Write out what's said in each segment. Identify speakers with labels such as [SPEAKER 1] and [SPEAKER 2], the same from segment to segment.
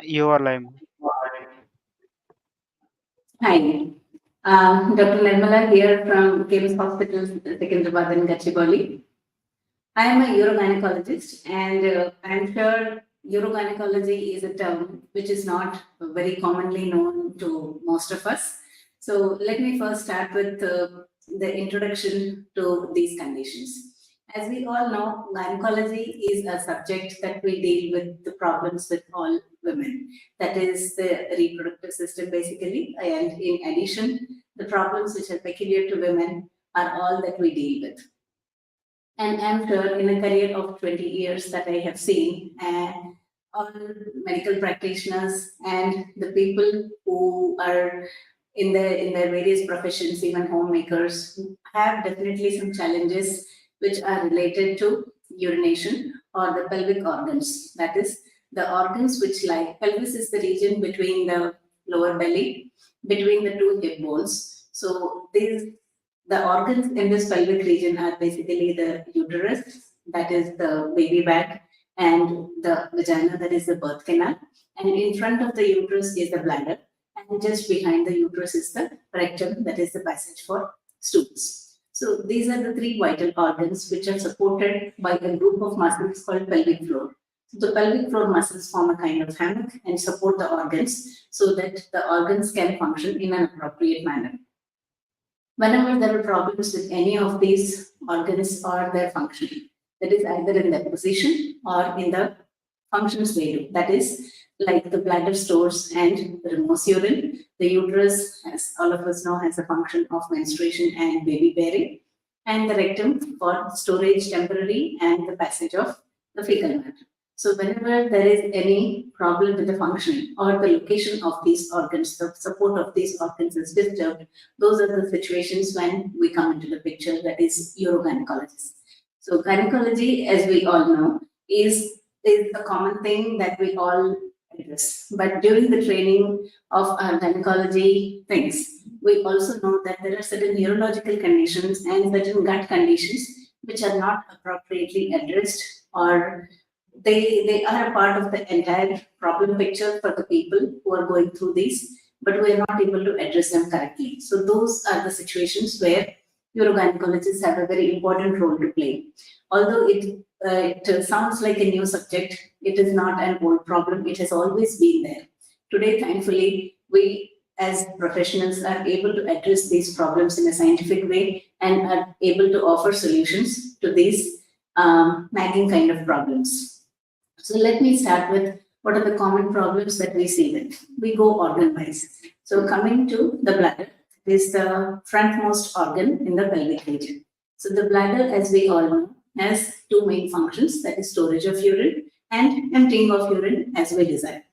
[SPEAKER 1] You are lime.
[SPEAKER 2] Hi, Dr. Nirmala here from Games Hospital, Secunderabad and Gachibowli. I am a urogynecologist, and I'm sure urogynecology is a term which is not very commonly known to most of us. So let me first start with the introduction to these conditions. As we all know, gynecology is a subject that we deal with the problems with all women. That is the reproductive system basically, and in addition, the problems which are peculiar to women are all that we deal with. And I'm sure in a career of 20 years that I have seen, all medical practitioners and the people who are in their various professions, even homemakers, have definitely some challenges which are related to urination or the pelvic organs. That is, the organs which lie, pelvis is the region between the lower belly, between the two hip bones. So these the organs in this pelvic region are basically the uterus, that is the baby bag, and the vagina, that is the birth canal. And in front of the uterus is the bladder, and just behind the uterus is the rectum, that is the passage for stools. So these are the three vital organs which are supported by a group of muscles called pelvic floor. So the pelvic floor muscles form a kind of hammock and support the organs so that the organs can function in an appropriate manner. Whenever there are problems with any of these organs or their function, that is either in their position or in the functions they do, that is like the bladder stores and removes urine, the uterus, as all of us know, has a function of menstruation and baby bearing, and the rectum for storage temporary and the passage of the fecal matter. So whenever there is any problem with the function or the location of these organs, the support of these organs is disturbed, those are the situations when we come into the picture, that is urogynecologists. So gynecology, as we all know, is a common thing that we all address. But during the training of our gynecology things, we also know that there are certain neurological conditions and certain gut conditions which are not appropriately addressed, or they are a part of the entire problem picture for the people who are going through these, but we are not able to address them correctly. So those are the situations where urogynecologists have a very important role to play. Although it sounds like a new subject, it is not an old problem. It has always been there. Today, thankfully, we as professionals are able to address these problems in a scientific way and are able to offer solutions to these nagging kind of problems. So let me start with what are the common problems that we see with. We go organ wise. So coming to the bladder, it is the frontmost organ in the pelvic region. So the bladder, as we all know, has two main functions, that is storage of urine and emptying of urine as we desire.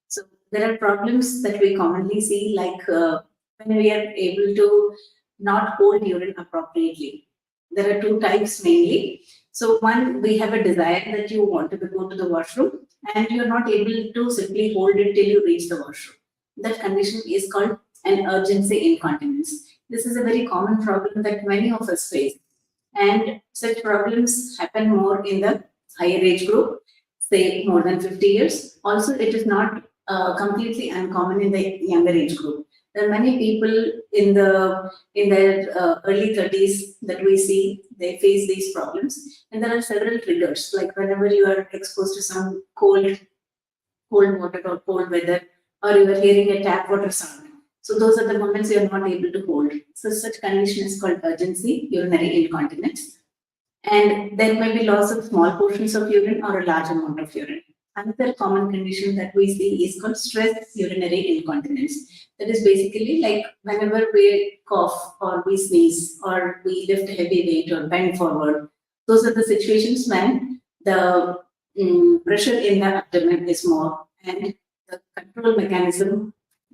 [SPEAKER 2] So there are problems that we commonly see, like when we are able to not hold urine appropriately. There are two types mainly. So one, we have a desire that you want to go to the washroom and you're not able to simply hold it till you reach the washroom. That condition is called an urgency incontinence. This is a very common problem that many of us face. And such problems happen more in the higher age group, say more than 50 years. Also, it is not completely uncommon in the younger age group. There are many people in their early 30s that we see they face these problems, and there are several triggers. Like whenever you are exposed to some cold water or cold weather, or you are hearing a tap water sound. So those are the moments you are not able to hold. So such condition is called urgency urinary incontinence. And there may be loss of small portions of urine or a large amount of urine. Another common condition that we see is called stress urinary incontinence. That is basically like whenever we cough or we sneeze or we lift a heavy weight or bend forward, those are the situations when the pressure in the abdomen is more and the control mechanism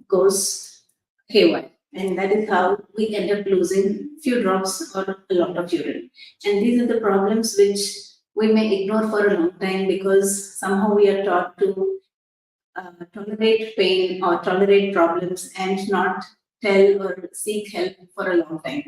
[SPEAKER 2] goes haywire. And that is how we end up losing few drops or a lot of urine. And these are the problems which we may ignore for a long time because somehow we are taught to tolerate pain or tolerate problems and not tell or seek help for a long time.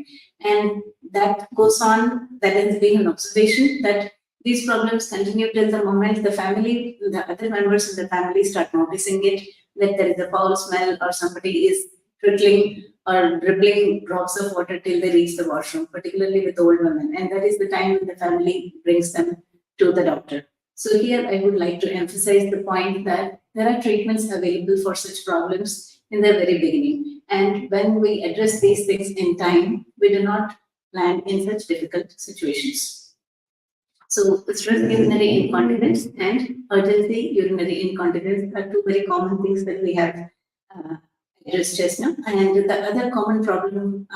[SPEAKER 2] And that goes on, that has been an observation that these problems continue till the moment the other members of the family start noticing it, that there is a foul smell or somebody is trickling or dribbling drops of water till they reach the washroom, particularly with old women. And that is the time when the family brings them to the doctor. So here I would like to emphasize the point that there are treatments available for such problems in the very beginning. And when we address these things in time, we do not land in such difficult situations. So stress urinary incontinence and urgency urinary incontinence are two very common things that we have addressed just now. And the other common problem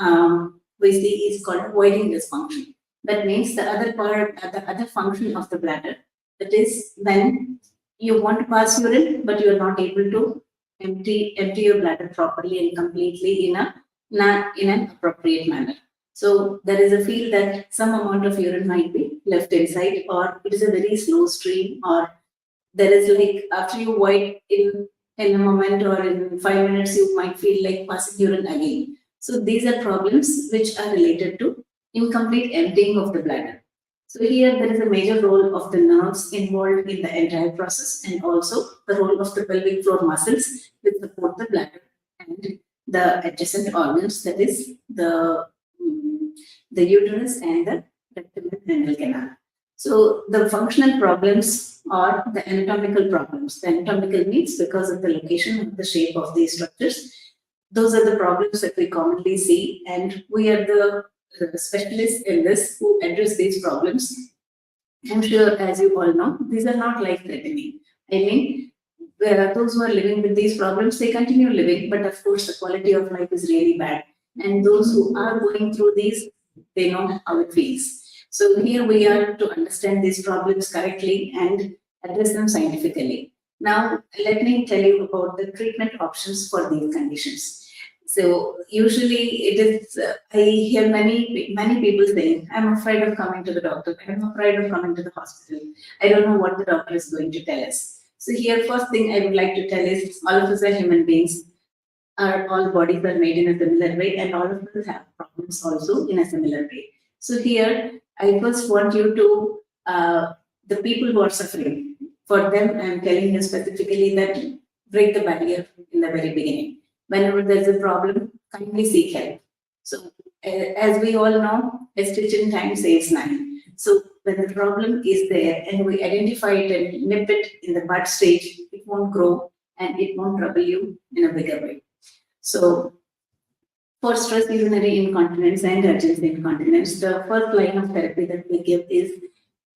[SPEAKER 2] we see is called voiding dysfunction. That means the other function of the bladder. That is when you want to pass urine, but you are not able to empty your bladder properly and completely in an appropriate manner. So there is a feel that some amount of urine might be left inside, or it is a very slow stream, or there is like after you void in a moment or in 5 minutes, you might feel like passing urine again. So these are problems which are related to incomplete emptying of the bladder. So here there is a major role of the nerves involved in the entire process, and also the role of the pelvic floor muscles which support the bladder and the adjacent organs, that is the uterus and the rectal and anal canal. So the functional problems or the anatomical problems. The anatomical means because of the location of the shape of these structures. Those are the problems that we commonly see, and we are the specialists in this who address these problems. I'm sure, as you all know, these are not life-threatening. I mean, those who are living with these problems, they continue living, but of course the quality of life is really bad. And those who are going through these, they know how it feels. So here we are to understand these problems correctly and address them scientifically. Now, let me tell you about the treatment options for these conditions. So usually it is, I hear many people saying, I'm afraid of coming to the doctor, I'm afraid of coming to the hospital. I don't know what the doctor is going to tell us. So here, first thing I would like to tell is, all of us are human beings. All bodies are made in a similar way, and all of us have problems also in a similar way. So here, I first want you to, the people who are suffering, for them, I'm telling you specifically that break the barrier in the very beginning. Whenever there's a problem, kindly seek help. So as we all know, a stitch in time saves nine. So when the problem is there and we identify it and nip it in the bud stage, it won't grow and it won't trouble you in a bigger way. So for stress urinary incontinence and urgency incontinence, the first line of therapy that we give is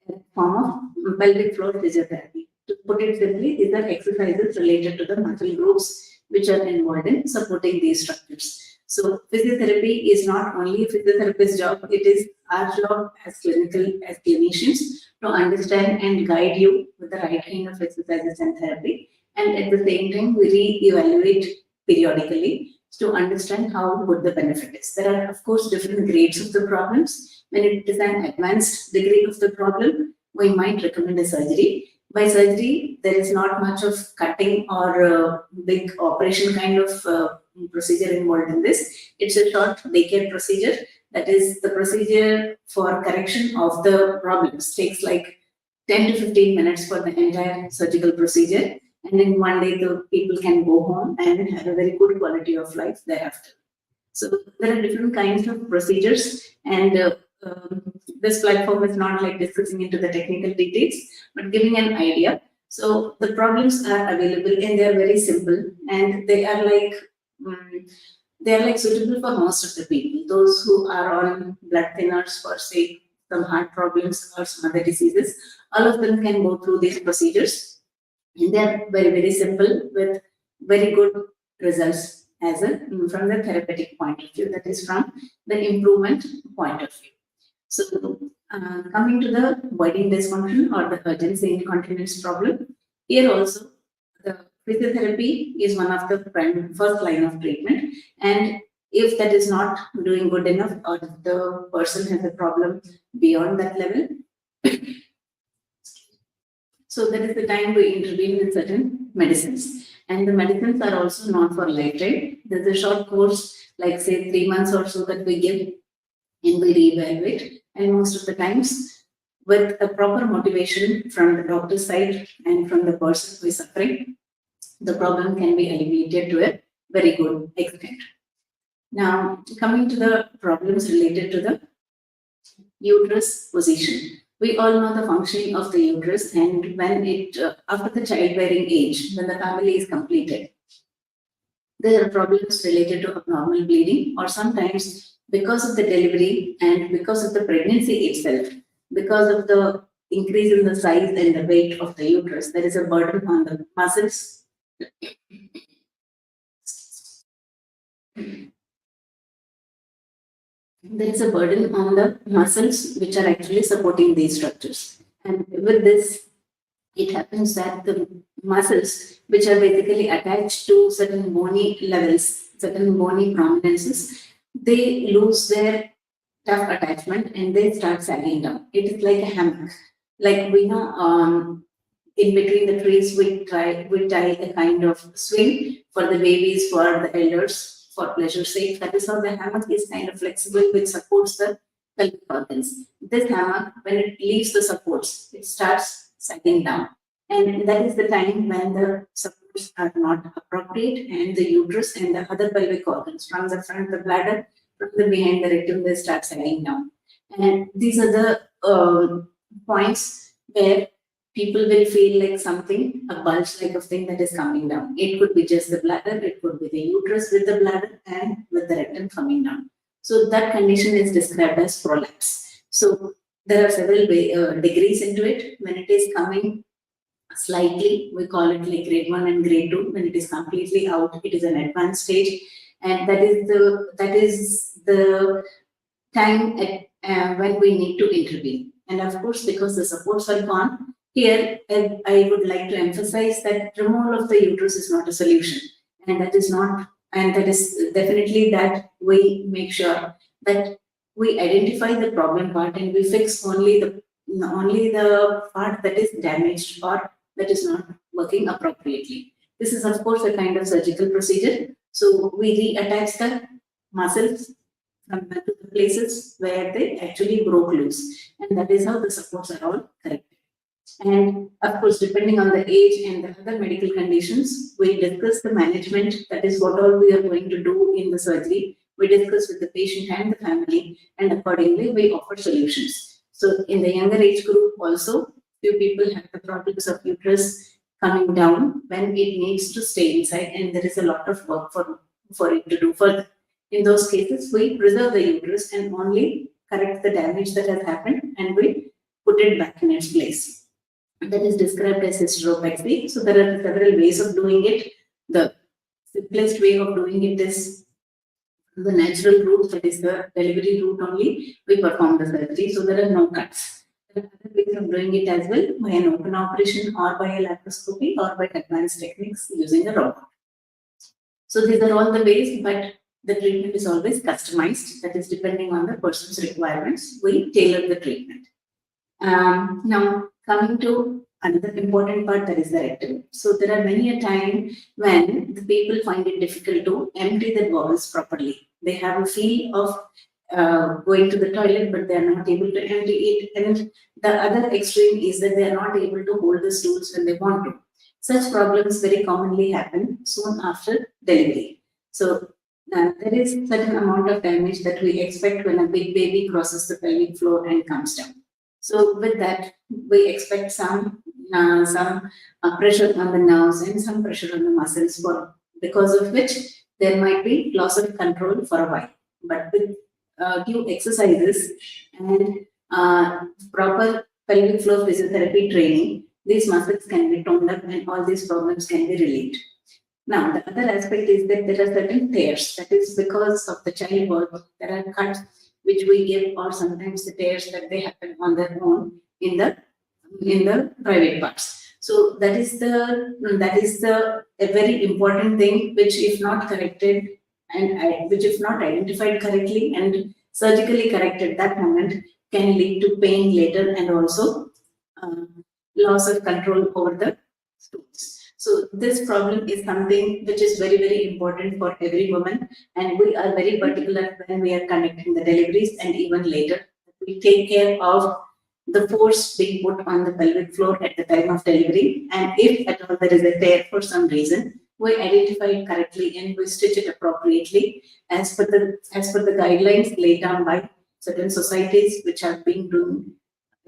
[SPEAKER 2] a form of pelvic floor physiotherapy. To put it simply, these are exercises related to the muscle groups which are involved in supporting these structures. So physiotherapy is not only a physiotherapist's job, it is our job as clinicians to understand and guide you with the right kind of exercises and therapy. And at the same time, we re-evaluate periodically to understand how good the benefit is. There are, of course, different grades of the problems. When it is an advanced degree of the problem, we might recommend a surgery. By surgery, there is not much of cutting or big operation kind of procedure involved in this. It's a short daycare procedure. That is, the procedure for correction of the problems takes like 10 to 15 minutes for the entire surgical procedure. And in one day, the people can go home and have a very good quality of life thereafter. So there are different kinds of procedures, and this platform is not like discussing into the technical details, but giving an idea. So the problems are available and they are very simple, and they are like suitable for most of the people. Those who are on blood thinners for say some heart problems or some other diseases, all of them can go through these procedures. And they are very, very simple with very good results from the therapeutic point of view, that is from the improvement point of view. So coming to the voiding dysfunction or the urgency incontinence problem, here also the physiotherapy is one of the first line of treatment. And if that is not doing good enough, or the person has a problem beyond that level, so that is the time we intervene with certain medicines. And the medicines are also not for lifetime. There's a short course, like say 3 months or so, that we give and we reevaluate. And most of the times, with a proper motivation from the doctor's side and from the person who is suffering, the problem can be alleviated to a very good extent. Now, coming to the problems related to the uterus position. We all know the functioning of the uterus, and when it, after the childbearing age, when the family is completed, there are problems related to abnormal bleeding, or sometimes because of the delivery and because of the pregnancy itself, because of the increase in the size and the weight of the uterus, there is a burden on the muscles. There is a burden on the muscles which are actually supporting these structures. And with this, it happens that the muscles, which are basically attached to certain bony levels, certain bony prominences, they lose their tough attachment and they start sagging down. It is like a hammock. Like we know, in between the trees, we tie a kind of swing for the babies, for the elders, for pleasure sake. That is how the hammock is kind of flexible, which supports the pelvic organs. This hammock, when it leaves the supports, it starts sagging down. And that is the time when the supports are not appropriate and the uterus and the other pelvic organs, from the front, the bladder, from the behind the rectum, they start sagging down. And these are the points where people will feel like something, a bulge like of thing that is coming down. It could be just the bladder, it could be the uterus with the bladder and with the rectum coming down. So that condition is described as prolapse. So there are several degrees into it. When it is coming slightly, we call it like grade 1 and grade 2. When it is completely out, it is an advanced stage. And that is the time when we need to intervene. And of course, because the supports are gone, here I would like to emphasize that removal of the uterus is not a solution, and that is definitely that we make sure that we identify the problem part and we fix only the part that is damaged or that is not working appropriately. This is of course a kind of surgical procedure. So we reattach the muscles from the places where they actually broke loose, and that is how the supports are all corrected. And of course, depending on the age and the other medical conditions, we discuss the management. That is what all we are going to do in the surgery. We discuss with the patient and the family, and accordingly, we offer solutions. So, in the younger age group, also, few people have the problems of uterus coming down when it needs to stay inside, and there is a lot of work for it to do further. In those cases, we preserve the uterus and only correct the damage that has happened, and we put it back in its place. That is described as hysteropexy. So there are several ways of doing it. The simplest way of doing it is the natural route, that is the delivery route only. We perform the surgery, so there are no cuts. There are other ways of doing it as well, by an open operation or by a laparoscopy or by advanced techniques using a robot. So these are all the ways, but the treatment is always customized. That is depending on the person's requirements. We tailor the treatment. Now, coming to another important part, that is the rectum. So there are many a time when the people find it difficult to empty the bowels properly. They have a feel of going to the toilet, but they are not able to empty it. And the other extreme is that they are not able to hold the stools when they want to. Such problems very commonly happen soon after delivery. So there is certain amount of damage that we expect when a big baby crosses the pelvic floor and comes down. So with that, we expect some pressure on the nerves and some pressure on the muscles, because of which there might be loss of control for a while. But with due exercises and proper pelvic floor physiotherapy training, these muscles can be toned up and all these problems can be relieved. Now, the other aspect is that there are certain tears. That is because of the childbirth. There are cuts which we give, or sometimes the tears that they happen on their own in the private parts. So that is a very important thing, which if not corrected and which if not identified correctly and surgically corrected that moment, can lead to pain later and also loss of control over the stools. So this problem is something which is very, very important for every woman, and we are very particular when we are conducting the deliveries and even later. We take care of the force being put on the pelvic floor at the time of delivery, and if at all there is a tear for some reason, we identify it correctly and we stitch it appropriately as per the guidelines laid down by certain societies which have been doing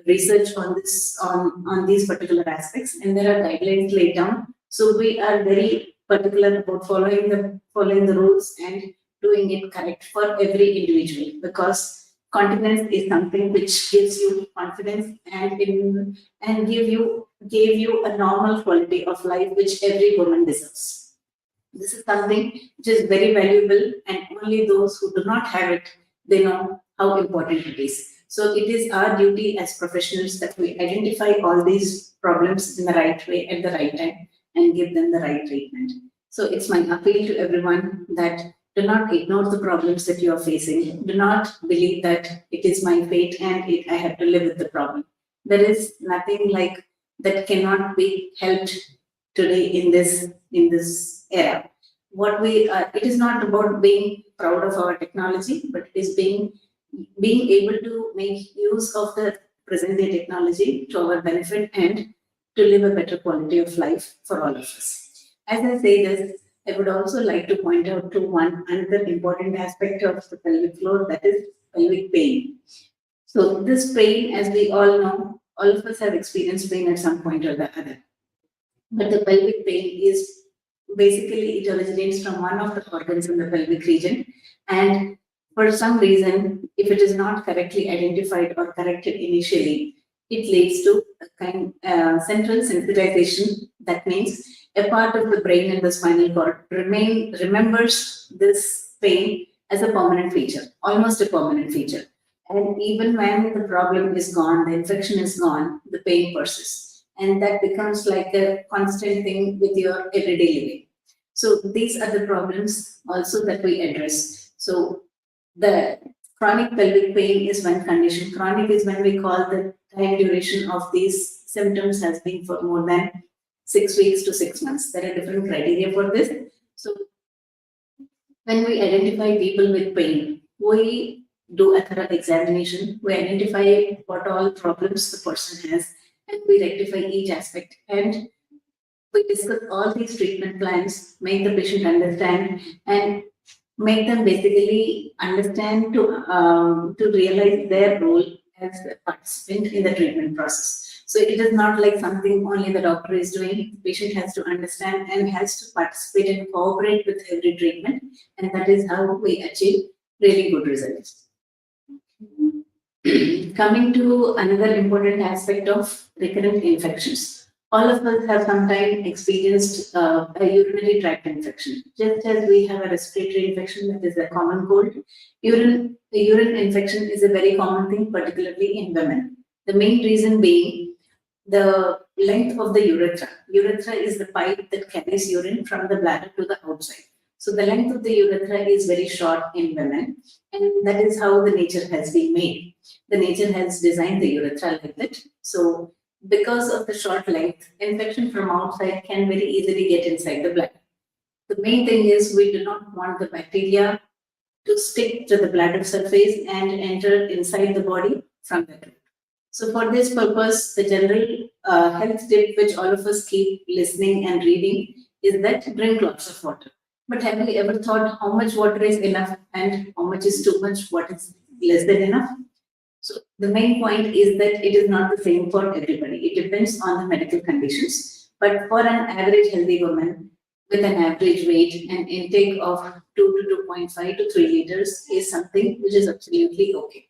[SPEAKER 2] research on these particular aspects, and there are guidelines laid down. So we are very particular about following the rules and doing it correct for every individual, because continence is something which gives you confidence and give you a normal quality of life which every woman deserves. This is something which is very valuable, and only those who do not have it, they know how important it is. So it is our duty as professionals that we identify all these problems in the right way at the right time and give them the right treatment. So it's my appeal to everyone that do not ignore the problems that you are facing. Do not believe that it is my fate and I have to live with the problem. There is nothing like that cannot be helped today in this era. It is not about being proud of our technology, but it is being able to make use of the present day technology to our benefit and to live a better quality of life for all of us. As I say this, I would also like to point out to another important aspect of the pelvic floor, that is pelvic pain. So this pain, as we all know, all of us have experienced pain at some point or the other. But the pelvic pain is basically, it originates from one of the organs in the pelvic region, and for some reason, if it is not correctly identified or corrected initially, it leads to a central sensitization. That means a part of the brain and the spinal cord remembers this pain as a permanent feature, almost a permanent feature. And even when the problem is gone, the infection is gone, the pain persists. And that becomes like a constant thing with your everyday living. So these are the problems also that we address. So the chronic pelvic pain is one condition. Chronic is when we call the time duration of these symptoms has been for more than 6 weeks to 6 months. There are different criteria for this. So when we identify people with pain, we do a thorough examination. We identify what all problems the person has, and we rectify each aspect. And we discuss all these treatment plans, make the patient understand, and make them basically understand to realize their role as a participant in the treatment process. So it is not like something only the doctor is doing. The patient has to understand and has to participate and cooperate with every treatment, and that is how we achieve really good results. Coming to another important aspect of recurrent infections. All of us have sometimes experienced a urinary tract infection. Just as we have a respiratory infection, that is a common cold, urine infection is a very common thing, particularly in women. The main reason being the length of the urethra. Urethra is the pipe that carries urine from the bladder to the outside. So the length of the urethra is very short in women, and that is how the nature has been made. The nature has designed the urethra like that. So because of the short length, infection from outside can very easily get inside the bladder. The main thing is we do not want the bacteria to stick to the bladder surface and enter inside the body from the root. So for this purpose, the general health tip which all of us keep listening and reading is that drink lots of water. But have you ever thought how much water is enough and how much is too much, what is less than enough? So the main point is that it is not the same for everybody. It depends on the medical conditions. But for an average healthy woman with an average weight, an intake of 2 to 2.5 to 3 liters is something which is absolutely okay.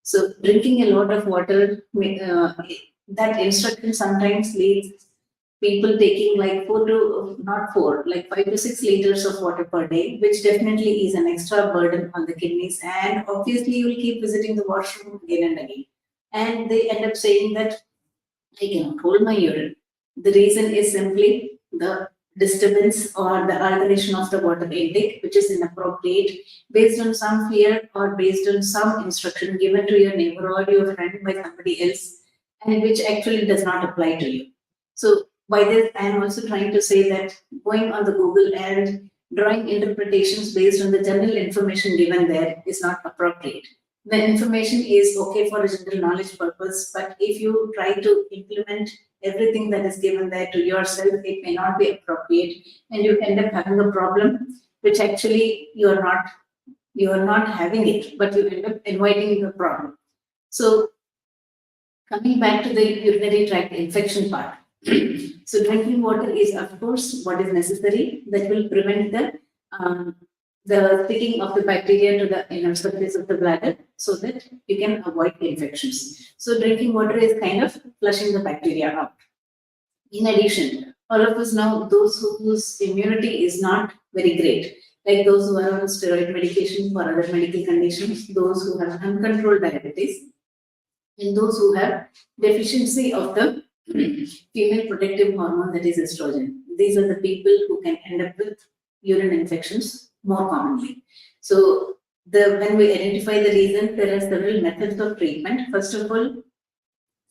[SPEAKER 2] So drinking a lot of water, that instruction sometimes leads people taking like 5 to 6 liters of water per day, which definitely is an extra burden on the kidneys. And obviously, you will keep visiting the washroom again and again. And they end up saying that I cannot hold my urine. The reason is simply the disturbance or the alteration of the water intake, which is inappropriate based on some fear or based on some instruction given to your neighbor or your friend by somebody else, and which actually does not apply to you. So by this, I am also trying to say that going on the Google and drawing interpretations based on the general information given there is not appropriate. the information is okay for a general knowledge purpose, but if you try to implement everything that is given there to yourself, it may not be appropriate, and you end up having a problem which actually you are not having it, but you end up inviting the problem. So coming back to the urinary tract infection part. So drinking water is, of course, what is necessary that will prevent the sticking of the bacteria to the inner surface of the bladder so that you can avoid infections. So drinking water is kind of flushing the bacteria out. In addition, all of us know those whose immunity is not very great, like those who are on steroid medication for other medical conditions, those who have uncontrolled diabetes, and those who have deficiency of the female protective hormone, that is estrogen. These are the people who can end up with urine infections more commonly. So when we identify the reason, there are several methods of treatment. First of all,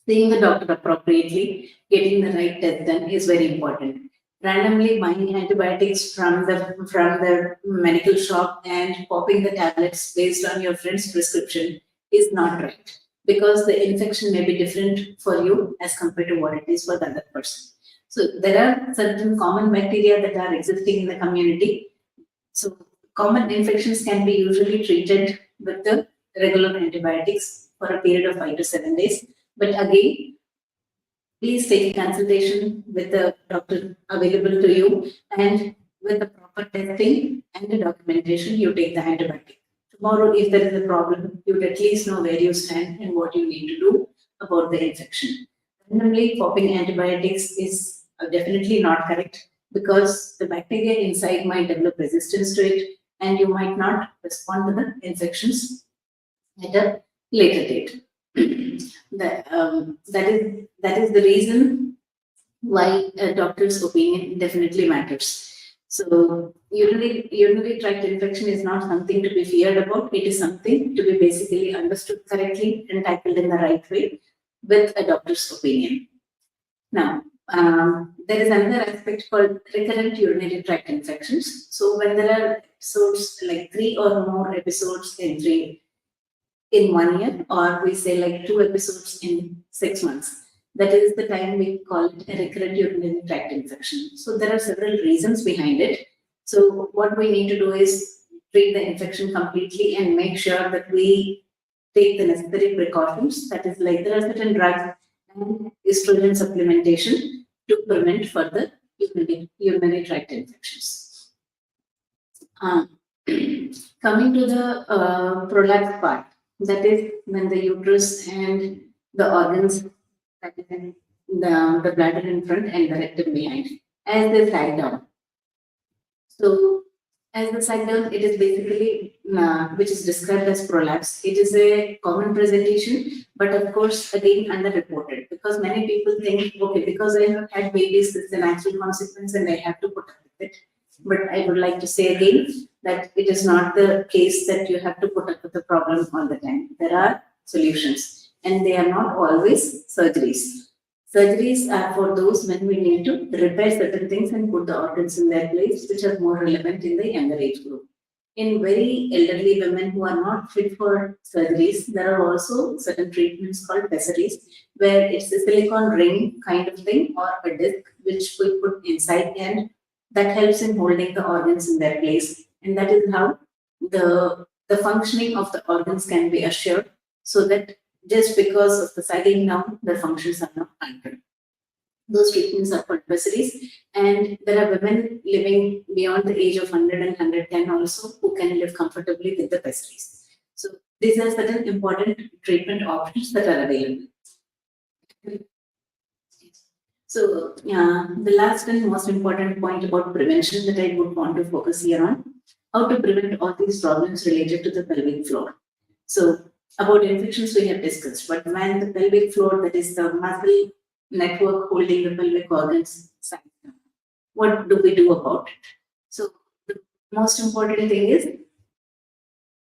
[SPEAKER 2] seeing the doctor appropriately, getting the right test done is very important. Randomly buying antibiotics from the medical shop and popping the tablets based on your friend's prescription is not right, because the infection may be different for you as compared to what it is for the other person. So there are certain common bacteria that are existing in the community. So common infections can be usually treated with the regular antibiotics for a period of 5 to 7 days. But again, please take a consultation with the doctor available to you, and with the proper testing and the documentation, you take the antibiotic. Tomorrow, if there is a problem, you at least know where you stand and what you need to do about the infection. Randomly popping antibiotics is definitely not correct, because the bacteria inside might develop resistance to it, and you might not respond to the infections at a later date. That is the reason why a doctor's opinion definitely matters. So urinary tract infection is not something to be feared about. It is something to be basically understood correctly and tackled in the right way with a doctor's opinion. Now, there is another aspect called recurrent urinary tract infections. So when there are episodes, like 3 or more episodes in 1 year, or we say like 2 episodes in 6 months, that is the time we call it a recurrent urinary tract infection. So there are several reasons behind it. So what we need to do is treat the infection completely and make sure that we take the necessary precautions. That is, like, there are certain drugs and estrogen supplementation to prevent further urinary tract infections. Coming to the prolapse part, that is when the uterus and the organs, that is the bladder in front and the rectum behind, as they sag down. So as they sag down, it is basically, which is described as prolapse. It is a common presentation, but of course, again, underreported, because many people think, okay, because I have had babies, this is a natural consequence and I have to put up with it. But I would like to say again that it is not the case that you have to put up with the problem all the time. There are solutions, and they are not always surgeries. Surgeries are for those when we need to repair certain things and put the organs in their place, which are more relevant in the younger age group. In very elderly women who are not fit for surgeries, there are also certain treatments called pessaries, where it's a silicone ring kind of thing or a disc which we put inside, and that helps in holding the organs in their place. And that is how the functioning of the organs can be assured, so that just because of the sagging down, the functions are not altered. Those treatments are called pessaries, and there are women living beyond the age of 100 and 110 also who can live comfortably with the pessaries. So these are certain important treatment options that are available. So the last and most important point about prevention that I would want to focus here on, how to prevent all these problems related to the pelvic floor. So about infections we have discussed, but when the pelvic floor, that is the muscle network holding the pelvic organs, what do we do about it? So the most important thing is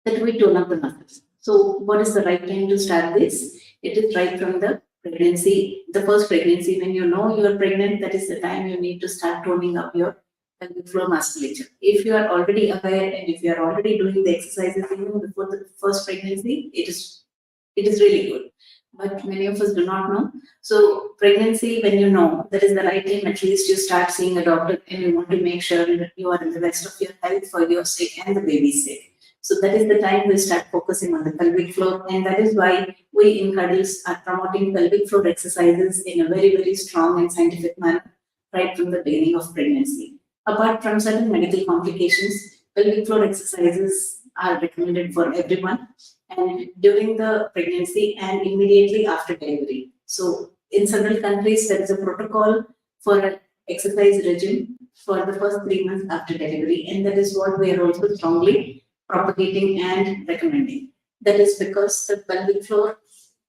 [SPEAKER 2] that we tone up the muscles. So what is the right time to start this? It is right from the pregnancy, the first pregnancy. When you know you are pregnant, that is the time you need to start toning up your pelvic floor musculature. If you are already aware and if you are already doing the exercises even before the first pregnancy, it is really good. But many of us do not know. So pregnancy, when you know, that is the right time, at least you start seeing a doctor and you want to make sure that you are in the best of your health for your sake and the baby's sake. So that is the time we start focusing on the pelvic floor, and that is why we in Cuddles are promoting pelvic floor exercises in a very, very strong and scientific manner right from the beginning of pregnancy. Apart from certain medical complications, pelvic floor exercises are recommended for everyone and during the pregnancy and immediately after delivery. So in several countries, there is a protocol for an exercise regime for the first 3 months after delivery, and that is what we are also strongly propagating and recommending. That is because the pelvic floor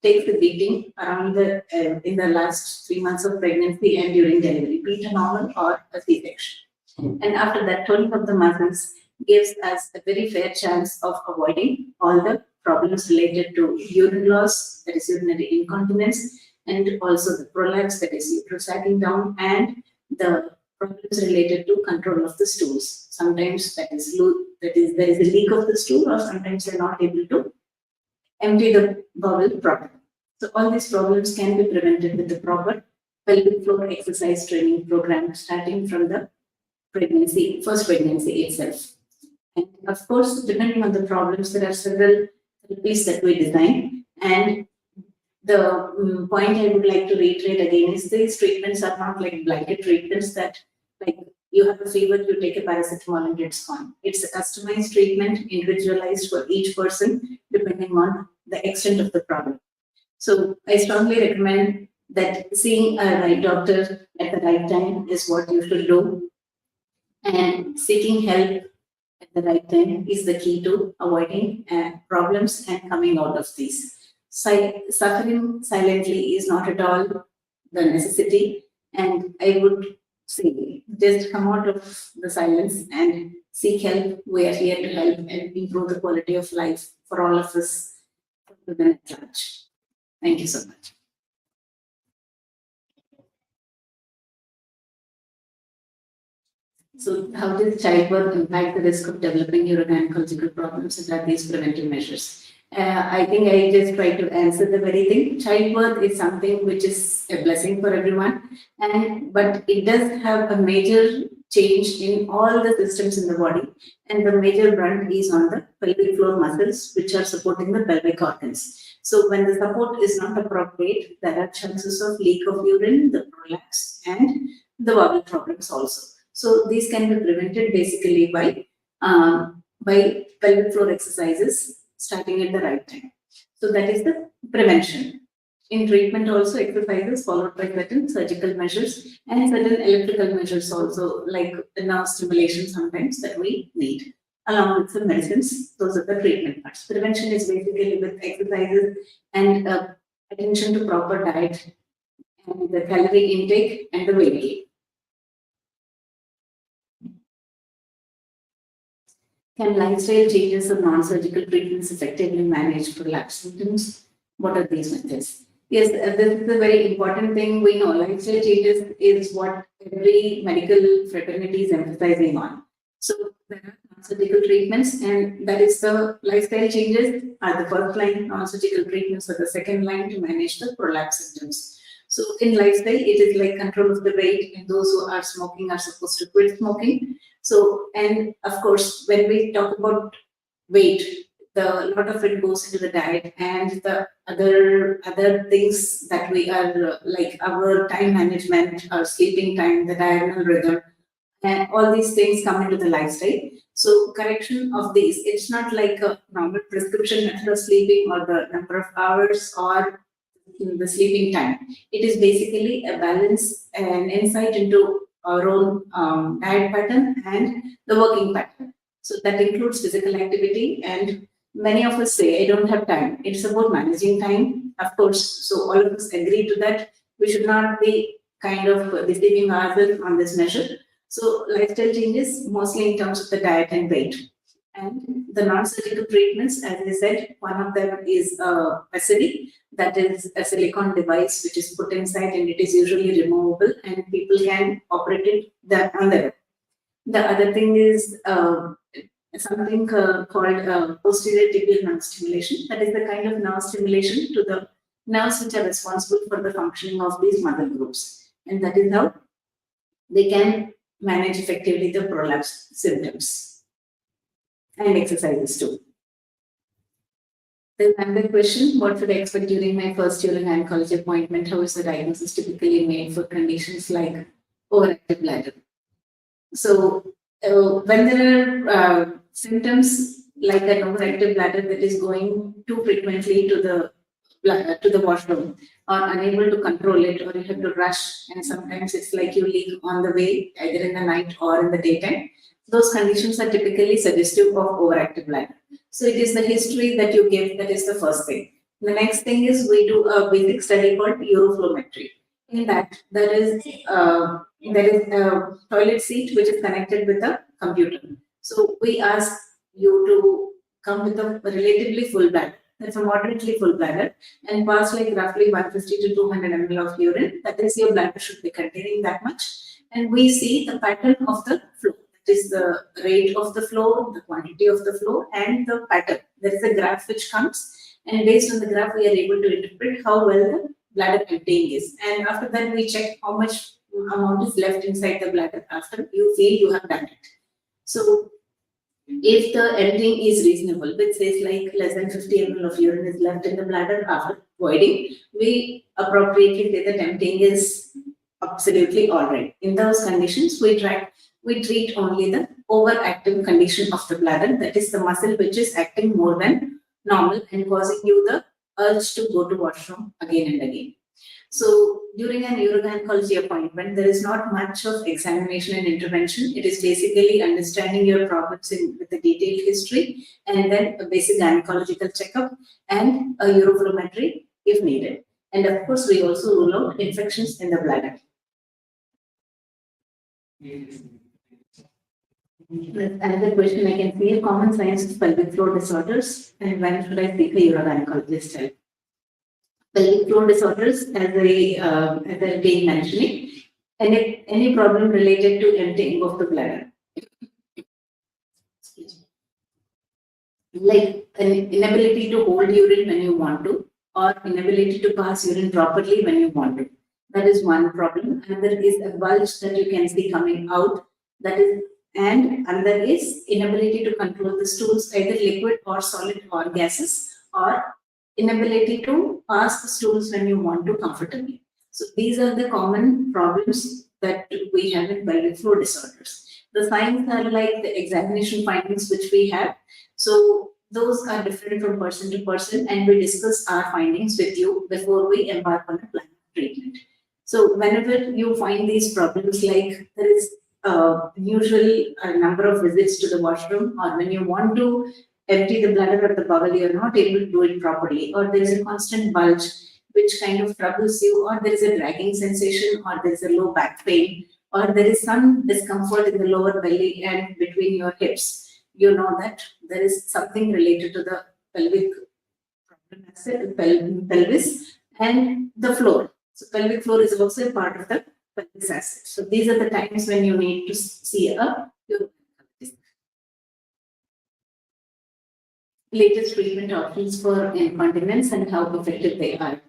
[SPEAKER 2] takes a beating around the in the last 3 months of pregnancy and during delivery, be it a normal or a C-section. And after that, toning of the muscles gives us a very fair chance of avoiding all the problems related to urine loss, that is urinary incontinence, and also the prolapse, that is uterus sagging down, and the problems related to control of the stools. Sometimes there is a leak of the stool, or sometimes they're not able to empty the bowel properly. So all these problems can be prevented with the proper pelvic floor exercise training program starting from the first pregnancy itself. And of course, depending on the problems, there are several therapies that we design. And the point I would like to reiterate again is these treatments are not like blanket treatments that, like, you have a fever, you take a paracetamol and it's gone. It's a customized treatment, individualized for each person, depending on the extent of the problem. So I strongly recommend that seeing a right doctor at the right time is what you should do. And seeking help at the right time is the key to avoiding problems and coming out of these. Suffering silently is not at all the necessity, and I would say just come out of the silence and seek help. We are here to help and improve the quality of life for all of us, women at large. Thank you so much. So how does childbirth impact the risk of developing urogynecological problems, and are these preventive measures? I think I just try to answer the very thing. Childbirth is something which is a blessing for everyone, but it does have a major change in all the systems in the body, and the major brunt is on the pelvic floor muscles, which are supporting the pelvic organs. So when the support is not appropriate, there are chances of leak of urine, the prolapse, and the bowel problems also. So these can be prevented basically by pelvic floor exercises starting at the right time. So that is the prevention. In treatment also, exercises followed by certain surgical measures and certain electrical measures also, like nerve stimulation sometimes that we need. Along with some medicines, those are the treatment parts. Prevention is basically with exercises and attention to proper diet and the calorie intake and the weight gain. Can lifestyle changes or non-surgical treatments effectively manage prolapse symptoms? What are these methods? Yes, this is a very important thing. We know lifestyle changes is what every medical fraternity is emphasizing on. So there are non-surgical treatments, and that is the lifestyle changes are the first line, non-surgical treatments are the second line to manage the prolapse symptoms. So in lifestyle, it is like control of the weight, and those who are smoking are supposed to quit smoking. So, and of course, when we talk about weight, a lot of it goes into the diet and the other things that we are like our time management, our sleeping time, the diurnal rhythm, and all these things come into the lifestyle. So correction of these, it's not like a normal prescription method of sleeping or the number of hours or the sleeping time. It is basically a balance and insight into our own diet pattern and the working pattern. So that includes physical activity, and many of us say, I don't have time. It's about managing time, of course. So all of us agree to that. We should not be kind of deceiving ourselves on this measure. So lifestyle changes mostly in terms of the diet and weight. And the non-surgical treatments, as I said, one of them is a SID, that is a silicone device which is put inside and it is usually removable and people can operate it on the web. The other thing is something called posterior tibial nerve stimulation. That is the kind of nerve stimulation to the nerves which are responsible for the functioning of these muscle groups. And that is how they can manage effectively the prolapse symptoms and exercises too. Then another question, what should I expect during my first urogynecology appointment? How is the diagnosis typically made for conditions like overactive bladder? So when there are symptoms like an overactive bladder that is going too frequently to the washroom or unable to control it, or you have to rush, and sometimes it's like you leak on the way, either in the night or in the daytime. Those conditions are typically suggestive of overactive bladder. So it is the history that you give that is the first thing. The next thing is we do a basic study called uroflowmetry. In that, there is a toilet seat which is connected with a computer. So we ask you to come with a relatively full bladder. That's a moderately full bladder, and pass like roughly 150 to 200 ml of urine. That is, your bladder should be containing that much. And we see the pattern of the flow. That is the rate of the flow, the quantity of the flow, and the pattern. There is a graph which comes, and based on the graph, we are able to interpret how well the bladder emptying is. And after that, we check how much amount is left inside the bladder after you feel you have done it. So if the emptying is reasonable, which says like less than 50 ml of urine is left in the bladder after voiding, we appropriately say that emptying is absolutely all right. In those conditions, we treat only the overactive condition of the bladder, that is the muscle which is acting more than normal and causing you the urge to go to washroom again and again. So during an urogynecology appointment, there is not much of examination and intervention. It is basically understanding your problems with a detailed history, and then a basic gynecological checkup and a uroflowmetry if needed. And of course, we also rule out infections in the bladder. Another question I can see: common signs of pelvic floor disorders, and when should I seek a urogynecologist help? Pelvic floor disorders, as I been mentioning, any problem related to emptying of the bladder, like an inability to hold urine when you want to, or inability to pass urine properly when you want to. That is one problem. Another is a bulge that you can see coming out. And another is inability to control the stools, either liquid or solid or gases, or inability to pass the stools when you want to comfortably. So these are the common problems that we have in pelvic floor disorders. The signs are like the examination findings which we have. So those are different from person to person, and we discuss our findings with you before we embark on a plan of treatment. So whenever you find these problems, like there is usual number of visits to the washroom, or when you want to empty the bladder or the bowel, you're not able to do it properly, or there is a constant bulge which kind of troubles you, or there is a dragging sensation, or there is a low back pain, or there is some discomfort in the lower belly and between your hips, you know that there is something related to the pelvic pelvis and the floor. So pelvic floor is also a part of the pelvis acid. So these are the times when you need to see a urogynecologist. Latest treatment options for incontinence and how effective they are.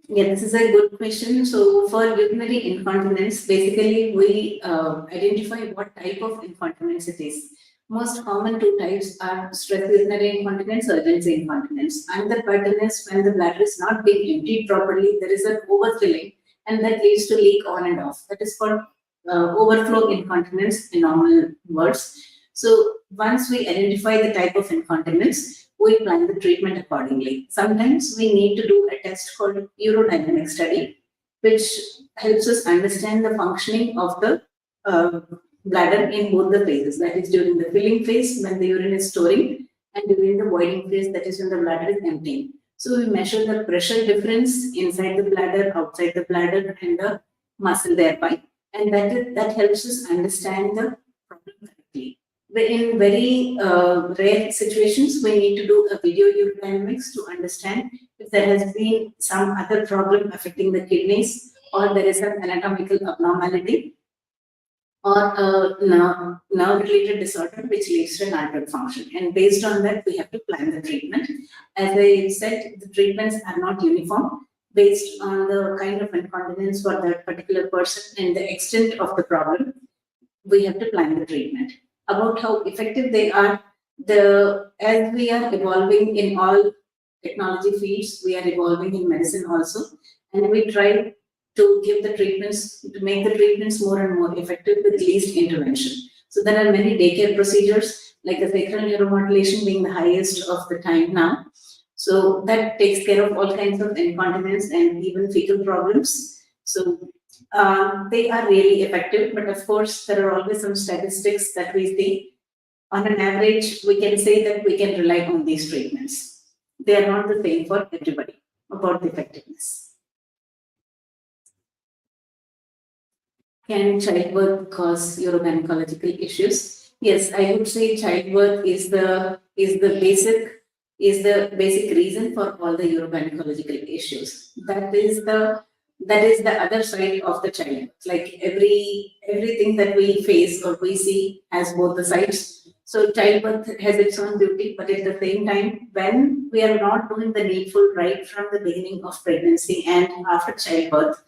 [SPEAKER 2] This is a good question. So for urinary incontinence, basically we identify what type of incontinence it is. Most common two types are stress urinary incontinence, urgency incontinence. And the pattern is when the bladder is not being emptied properly, there is an overfilling, and that leads to leak on and off. That is called overflow incontinence in normal words. So once we identify the type of incontinence, we plan the treatment accordingly. Sometimes we need to do a test called urodynamic study, which helps us understand the functioning of the bladder in both the phases. That is during the filling phase when the urine is storing, and during the voiding phase, that is when the bladder is emptying. So we measure the pressure difference inside the bladder, outside the bladder, and the muscle thereby, and that helps us understand the problem correctly. In very rare situations, we need to do a video urodynamics to understand if there has been some other problem affecting the kidneys, or there is an anatomical abnormality. or a nerve-related disorder which leads to an altered function. And based on that, we have to plan the treatment. As I said, the treatments are not uniform based on the kind of incontinence for that particular person and the extent of the problem. We have to plan the treatment. About how effective they are, as we are evolving in all technology fields, we are evolving in medicine also, and we try to give the treatments, to make the treatments more and more effective with least intervention. So there are many daycare procedures, like the sacral neuromodulation being the highest of the time now. So that takes care of all kinds of incontinence and even fecal problems. So they are really effective, but of course, there are always some statistics that we see. On an average, we can say that we can rely on these treatments. They are not the same for everybody about the effectiveness. Can childbirth cause urogynecological issues? Yes, I would say childbirth is the basic reason for all the urogynecological issues. That is the other side of the childbirth. Like everything that we face or we see has both the sides. So childbirth has its own beauty, but at the same time, when we are not doing the needful right from the beginning of pregnancy and after childbirth,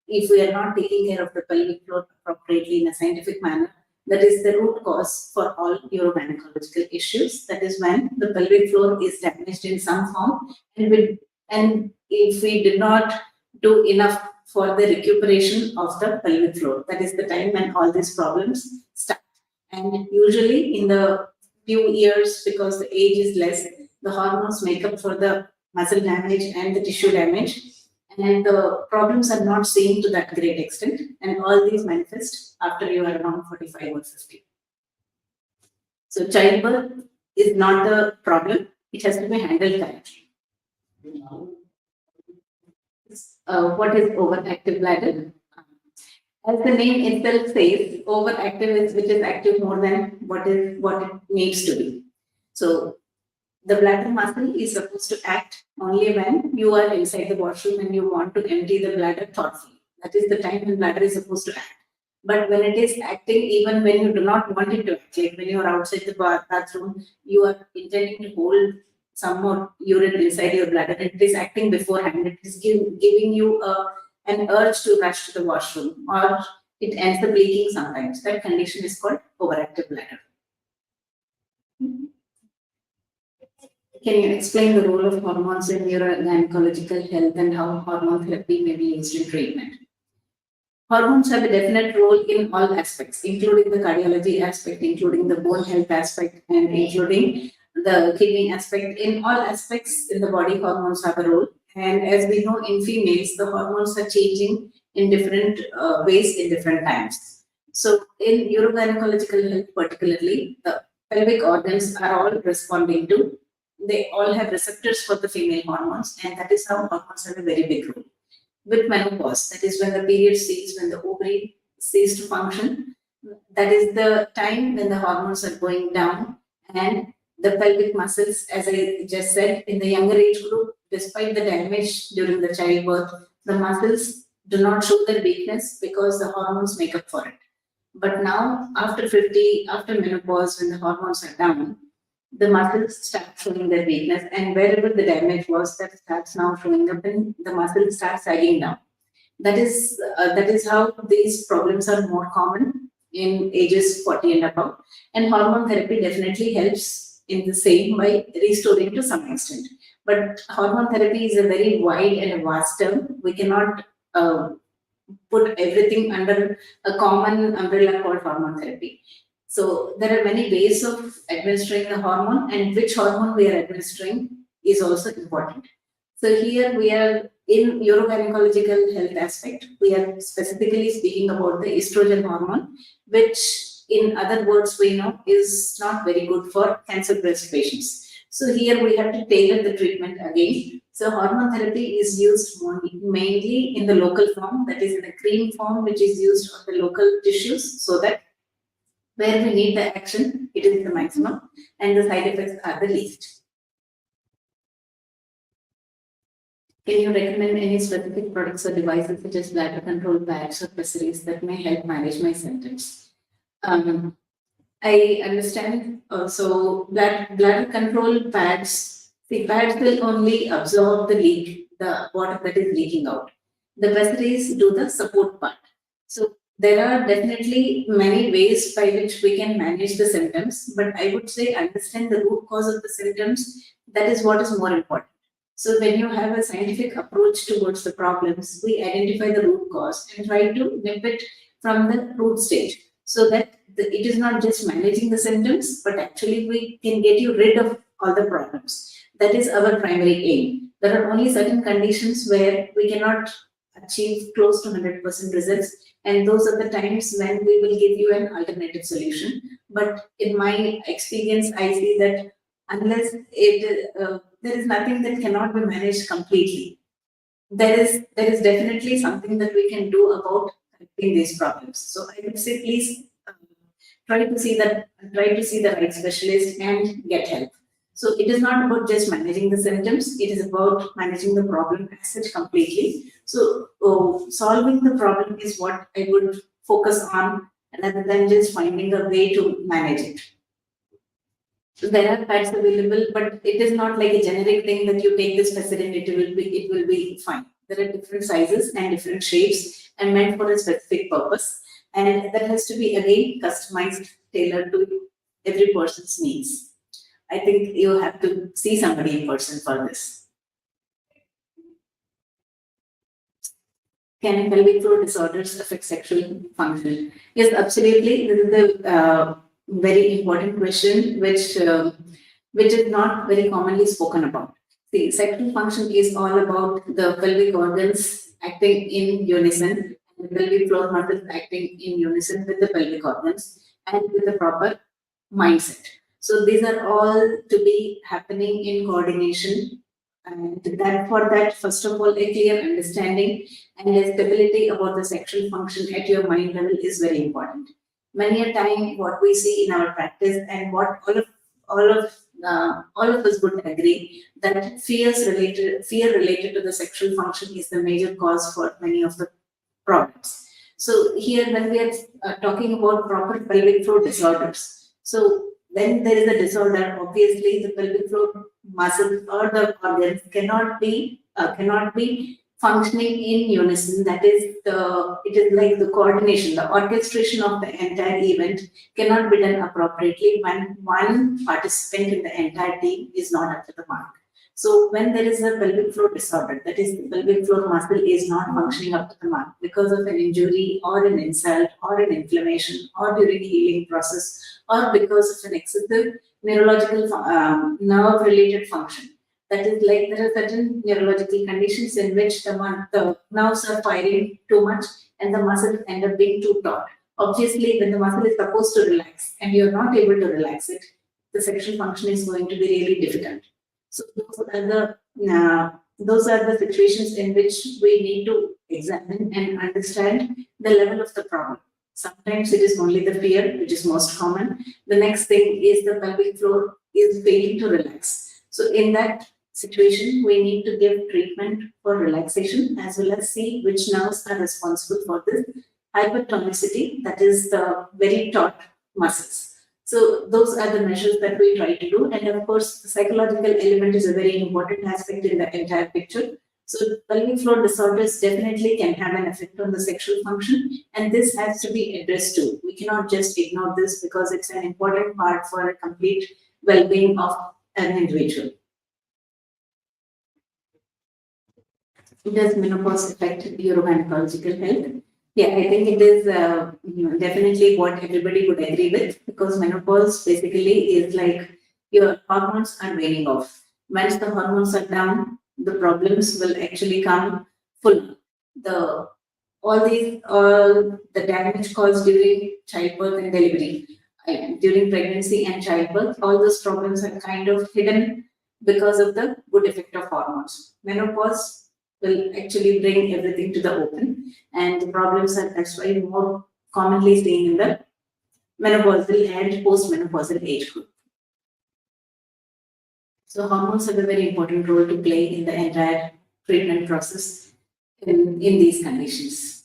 [SPEAKER 2] if we are not taking care of the pelvic floor appropriately in a scientific manner, that is the root cause for all urogynecological issues. That is when the pelvic floor is damaged in some form, and if we did not do enough for the recuperation of the pelvic floor, that is the time when all these problems start. And usually in the few years, because the age is less, the hormones make up for the muscle damage and the tissue damage, and the problems are not seen to that great extent, and all these manifest after you are around 45 or 50. So childbirth is not the problem, it has to be handled correctly. What is overactive bladder? As the name itself says, overactive is which is active more than what it needs to be. So the bladder muscle is supposed to act only when you are inside the washroom and you want to empty the bladder thoughtfully. That is the time when bladder is supposed to act. But when it is acting, even when you do not want it to act, like when you are outside the bathroom, you are intending to hold some more urine inside your bladder, and it is acting beforehand. It is giving you an urge to rush to the washroom, or it ends up leaking sometimes. That condition is called overactive bladder. Can you explain the role of hormones in urogynecological health and how hormone therapy may be used in treatment? Hormones have a definite role in all aspects, including the cardiology aspect, including the bone health aspect, and including the kidney aspect. In all aspects in the body, hormones have a role. And as we know, in females, the hormones are changing in different ways in different times. So in urogynecological health particularly, the pelvic organs are all responding to, they all have receptors for the female hormones, and that is how hormones have a very big role. With menopause, that is when the period ceases, when the ovary ceases to function, that is the time when the hormones are going down, and the pelvic muscles, as I just said, in the younger age group, despite the damage during the childbirth, the muscles do not show their weakness because the hormones make up for it. But now, after 50, after menopause, when the hormones are down, the muscles start showing their weakness, and wherever the damage was, that starts now showing up, and the muscles start sagging down. That is how these problems are more common in ages 40 and above. And hormone therapy definitely helps in the same by restoring to some extent. But hormone therapy is a very wide and a vast term. We cannot put everything under a common umbrella called hormone therapy. So there are many ways of administering the hormone, and which hormone we are administering is also important. So here we are in urogynecological health aspect. We are specifically speaking about the estrogen hormone, which in other words we know is not very good for cancer breast patients. So here we have to tailor the treatment again. So hormone therapy is used mainly in the local form, that is in a cream form, which is used on the local tissues, so that where we need the action, it is the maximum, and the side effects are the least. Can you recommend any specific products or devices such as bladder control bags or pessaries that may help manage my symptoms? Um, I understand. So that bladder control pads, the pads will only absorb the leak, the water that is leaking out. The pessaries do the support part. So there are definitely many ways by which we can manage the symptoms, but I would say understand the root cause of the symptoms. That is what is more important. So when you have a scientific approach towards the problems, we identify the root cause and try to nip it from the root stage so that it is not just managing the symptoms, but actually we can get you rid of all the problems. That is our primary aim. There are only certain conditions where we cannot achieve close to 100% results, and those are the times when we will give you an alternative solution. But in my experience, I see that unless there is nothing that cannot be managed completely. There is definitely something that we can do about correcting these problems. So I would say please try to see the right specialist and get help. So it is not about just managing the symptoms, it is about managing the problem as such completely. So solving the problem is what I would focus on rather than just finding a way to manage it. So there are pads available, but it is not like a generic thing that you take this method and it will be fine. There are different sizes and different shapes and meant for a specific purpose. And that has to be again customized, tailored to every person's needs. I think you have to see somebody in person for this. Can pelvic floor disorders affect sexual function? Yes, absolutely. This is a very important question, which is not very commonly spoken about. See, sexual function is all about the pelvic organs acting in unison, and the pelvic floor muscles acting in unison with the pelvic organs and with the proper mindset. So these are all to be happening in coordination, and that for that, first of all, a clear understanding and a stability about the sexual function at your mind level is very important. Many a time, what we see in our practice and what all of us would agree that fear related to the sexual function is the major cause for many of the problems. So here, when we are talking about proper pelvic floor disorders, so when there is a disorder, obviously the pelvic floor muscles or the organs cannot be functioning in unison. That is it is like the coordination, the orchestration of the entire event cannot be done appropriately when one participant in the entire team is not up to the mark. So when there is a pelvic floor disorder, that is the pelvic floor muscle is not functioning up to the mark because of an injury or an insult or an inflammation or during the healing process or because of an excessive neurological nerve related function. That is like there are certain neurological conditions in which the nerves are firing too much and the muscles end up being too taut. Obviously, when the muscle is supposed to relax and you're not able to relax it, the sexual function is going to be really difficult. So those are the situations in which we need to examine and understand the level of the problem. Sometimes it is only the fear, which is most common. The next thing is the pelvic floor is failing to relax. So in that situation, we need to give treatment for relaxation as well as see which nerves are responsible for this hypertonicity, that is the very taut muscles. So those are the measures that we try to do. And of course, the psychological element is a very important aspect in the entire picture. So pelvic floor disorders definitely can have an effect on the sexual function, and this has to be addressed too. We cannot just ignore this because it's an important part for a complete well-being of an individual. Does menopause affect urogynecological health? Yeah, I think it is definitely what everybody would agree with because menopause basically is like your hormones are waning off. Once the hormones are down, the problems will actually come full. The all the damage caused during childbirth and delivery, during pregnancy and childbirth, all those problems are kind of hidden because of the good effect of hormones. Menopause will actually bring everything to the open, and the problems are that's why more commonly seen in the menopausal and postmenopausal age group. So hormones have a very important role to play in the entire treatment process in these conditions.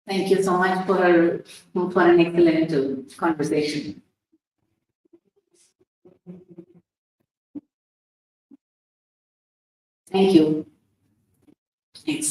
[SPEAKER 2] Thank you so much for an excellent conversation. Thank you. Thanks.